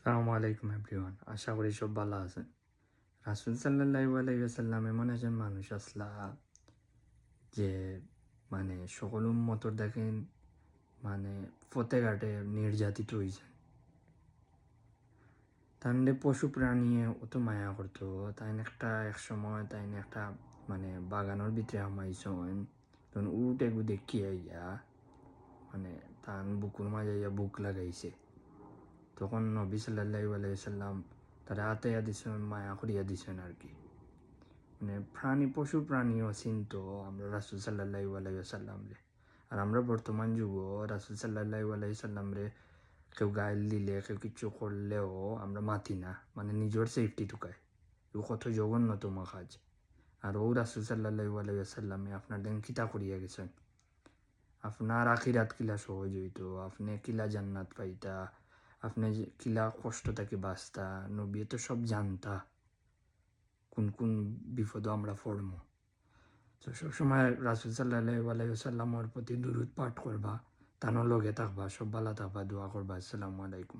আসসালামু আলাইকুম এভরিওয়ান, আশা করি সব ভালো আছেন। রাসূল সাল্লাল্লাহু আলাইহি ওয়াসাল্লাম এমন একজন মানুষ আসলা যে মানে সকল উম্মতর দেখেন মানে পথে ঘাটে নির্যাতিত হয়েছেন। তাহলে পশু প্রাণী অত মায়া করতো, তাই একটা এক সময় তাই একটা মানে বাগানোর ভিতরে হামাইছেন, তখন উট এগু দেখি আইয়া মানে তান বুকুর মাঝে আইয়া বুক লাগাইছে। তখন নবী সাল্লাল্লাহু আলাইহি ওয়াসাল্লাম তারা আতাইয়া দিছেন, মায়া করিয়া দিছেন আর কি। মানে প্রাণী পশু প্রাণীও চিনতো আমরা রাসূল সাল্লাল্লাহু আলাইহি ওয়াসাল্লাম রে। আর আমরা বর্তমান যুগও রাসূল সাল্লাল্লাহু আলাইহি সাল্লাম রে কেউ গাইল দিলে কেউ কিছু করলেও আমরা মাতি না, মানে নিজের সেফটি টুকায়। ও কত জঘন্যতম কাজ। আর ও রাসূল সাল্লাল্লাহু আলাইহি ওয়াসাল্লামে আপনার দেন কিতা করিয়া গেছেন, আপনার আখিরাত কিলা সহজ হইতো, আপনি কিলা জান্নাত পাইতা, আপনি কিলা কষ্ট থেকে বাঁচতা। নবী তো সব জানতা কোন কোন বিপদও আমরা পড়মু। তো সবসময় রাসূল সাল্লাল্লাহু আলাইহি ওয়াসাল্লামের প্রতি দুরূদ পাঠ করবা, তানোর লগে থাকবা, সব ভালো থাকবা, দোয়া করবা। আসসালামু আলাইকুম।